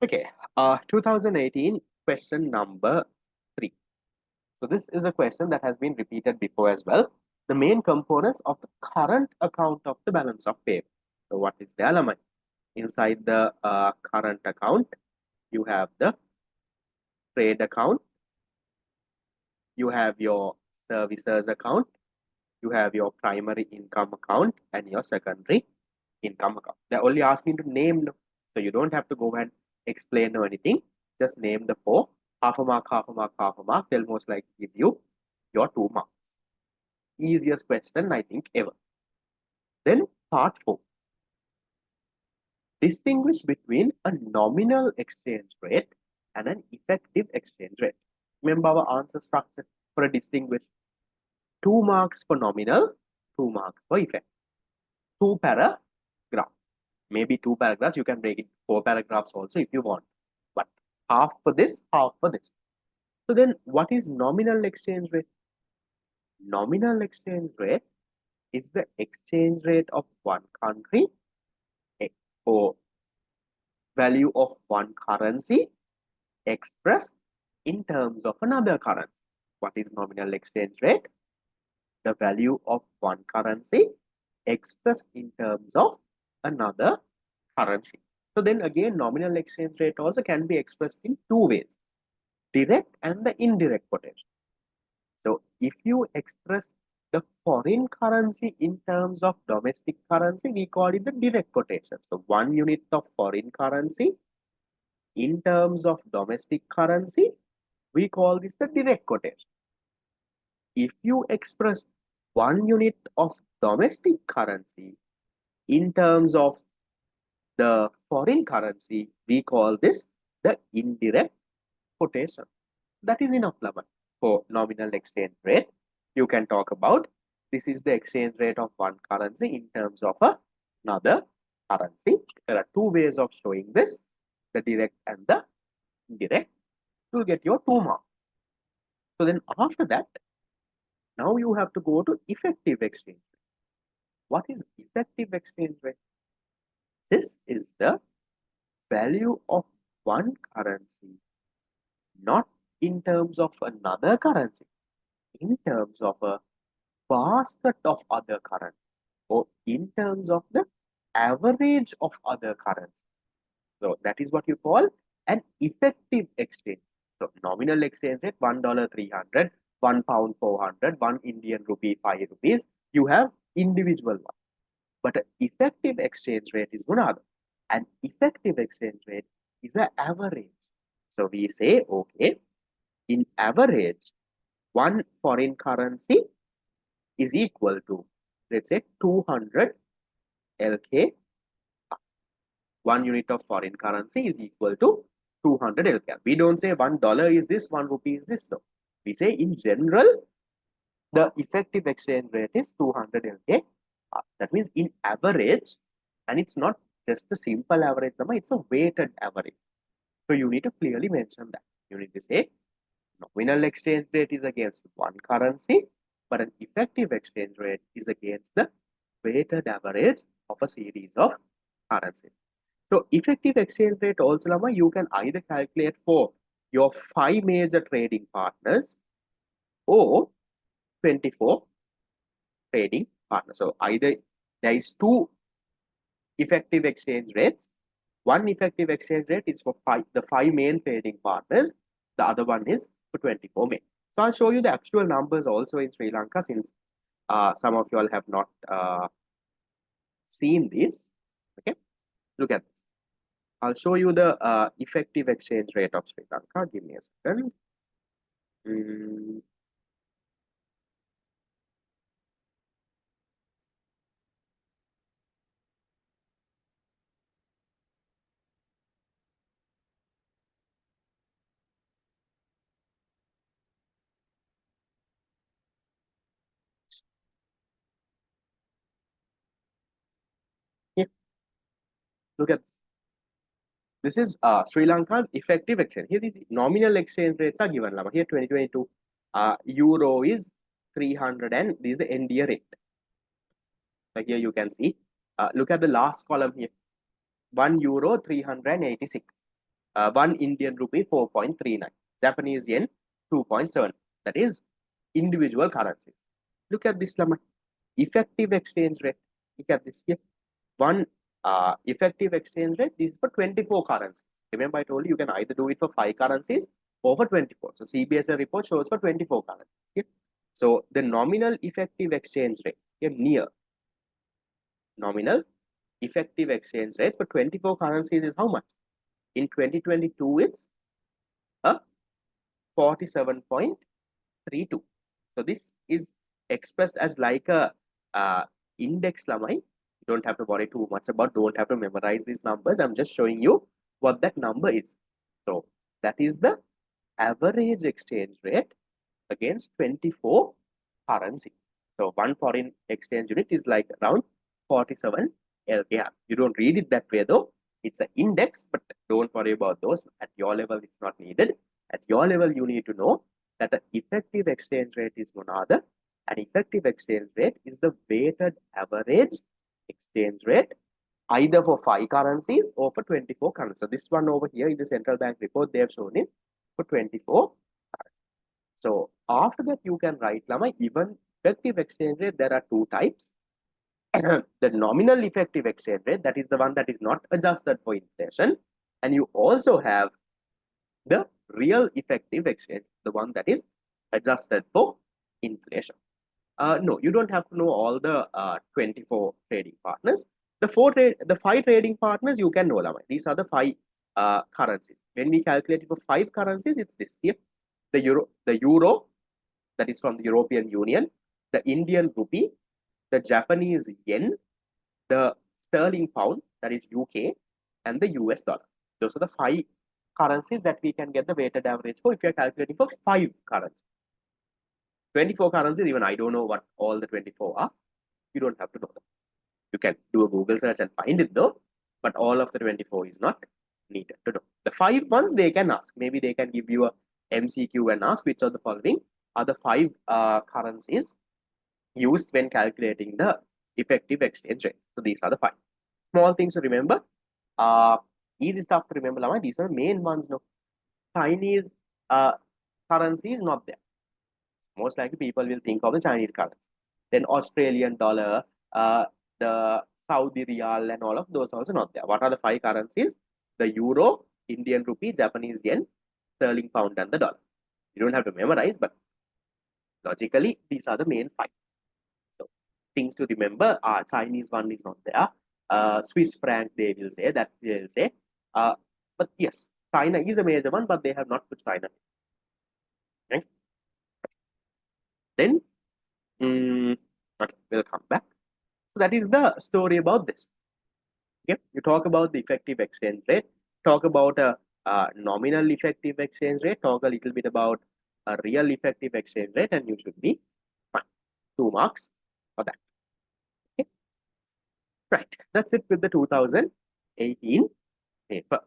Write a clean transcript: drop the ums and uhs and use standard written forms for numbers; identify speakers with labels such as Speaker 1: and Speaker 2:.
Speaker 1: Okay, 2018 question number 3. So this is a question that has been repeated before as well. The main components of the current account of the balance of payment. So what is the element? Inside the current account, you have the trade account, you have your services account, you have your primary income account and your secondary income account. They're only asking to name, so you don't have to go and explain or anything. Just name the four. Half a mark, half a mark, half a mark. They'll most likely give you your 2 marks. Easiest question I think ever. Then part 4. Distinguish between a nominal exchange rate and an effective exchange rate. Remember our answer structure for a distinguish. 2 marks for nominal, 2 marks for effect. 2 paragraphs. Maybe 2 paragraphs. You can break it 4 paragraphs also if you want. But half for this, half for this. So then what is nominal exchange rate? Nominal exchange rate is the exchange rate of one country or value of one currency expressed in terms of another currency. What is nominal exchange rate? The value of one currency expressed in terms of another currency. So then again, nominal exchange rate also can be expressed in 2 ways, direct and the indirect quotation. So if you express the foreign currency in terms of domestic currency, we call it the direct quotation. So 1 unit of foreign currency in terms of domestic currency, we call this the direct quotation. If you express 1 unit of domestic currency in terms of the foreign currency, we call this the indirect quotation. That is enough, Laman. For nominal exchange rate, you can talk about this is the exchange rate of one currency in terms of another currency. There are 2 ways of showing this, the direct and the indirect. You will get your 2 marks. So then after that, now you have to go to effective exchange rate. What is effective exchange rate? This is the value of one currency, not in terms of another currency, in terms of a basket of other currency, or in terms of the average of other currency. So that is what you call an effective exchange. So nominal exchange rate $1 300, £1 400, 1 Indian rupee 5 rupees. You have individual one, but an effective exchange rate is another. An effective exchange rate is the average. So we say, okay, in average, one foreign currency is equal to, let's say, 200 LK. 1 unit of foreign currency is equal to 200 LK. We don't say $1 is this, 1 rupee is this. No. We say in general, the effective exchange rate is 200 LK. That means in average, and it's not just a simple average number, it's a weighted average. So you need to clearly mention that. You need to say nominal exchange rate is against one currency, but an effective exchange rate is against the weighted average of a series of currencies. So effective exchange rate also, Lama, you can either calculate for your 5 major trading partners or 24 trading partners. So either there is 2 effective exchange rates. One effective exchange rate is for the 5 main trading partners. The other one is for 24 main. So I'll show you the actual numbers also in Sri Lanka, since some of you all have not seen this. Okay, look at this. I'll show you the effective exchange rate of Sri Lanka. Give me a second. Yeah. Look at this. This is Sri Lanka's effective exchange. Here the nominal exchange rates are given. Here 2022 euro is 300 and this is the NDA rate. So here you can see, look at the last column here. 1 euro 386. 1 Indian rupee 4.39, Japanese yen 2.7. That is individual currencies. Look at this, Lama. Effective exchange rate. Look at this here. One effective exchange rate. This is for 24 currencies. Remember, I told you you can either do it for 5 currencies or for 24. So CBSA report shows for 24 currencies. Okay? So the nominal effective exchange rate, okay, near nominal effective exchange rate for 24 currencies is how much? In 2022, it's a 47.32. So this is expressed as like a index, Lamai. You don't have to worry too much about, don't have to memorize these numbers. I'm just showing you what that number is. So that is the average exchange rate against 24 currency. So one foreign exchange unit is like around 47 LKR. You don't read it that way though. It's an index, but don't worry about those. At your level, it's not needed. At your level, you need to know that the effective exchange rate is one other. An effective exchange rate is the weighted average exchange rate either for 5 currencies or for 24 currencies. So this one over here in the central bank report, they have shown it for 24 currencies. So after that, you can write, Lama, even effective exchange rate, there are 2 types. The nominal effective exchange rate, that is the one that is not adjusted for inflation. And you also have the real effective exchange, the one that is adjusted for inflation. No, you don't have to know all the 24 trading partners. The 5 trading partners you can know, Lama. These are the 5 currencies. When we calculate it for 5 currencies, it's this here. The euro, that is from the European Union, the Indian rupee, the Japanese yen, the sterling pound, that is UK, and the US dollar. Those are the 5 currencies that we can get the weighted average for if you are calculating for 5 currencies. 24 currencies, even I don't know what all the 24 are. You don't have to know them. You can do a Google search and find it though, but all of the 24 is not needed to know. The 5 ones they can ask. Maybe they can give you a MCQ and ask which of the following are the 5 currencies used when calculating the effective exchange rate. So these are the 5. Small things to remember. Easy stuff to remember, Lama. These are the main ones. No, Chinese currency is not there. Most likely people will think of the Chinese currency. Then Australian dollar, the Saudi Riyal, and all of those also not there. What are the 5 currencies? The euro, Indian rupee, Japanese yen, sterling pound, and the dollar. You don't have to memorize, but logically, these are the main 5. So things to remember, Chinese one is not there. Swiss franc, they will say that they will say. But yes, China is a major one, but they have not put China. Okay. Then, okay, we'll come back. So that is the story about this. Okay, you talk about the effective exchange rate, talk about a nominal effective exchange rate, talk a little bit about a real effective exchange rate, and you should be fine. 2 marks for that. Okay, right. That's it with the 2018 paper.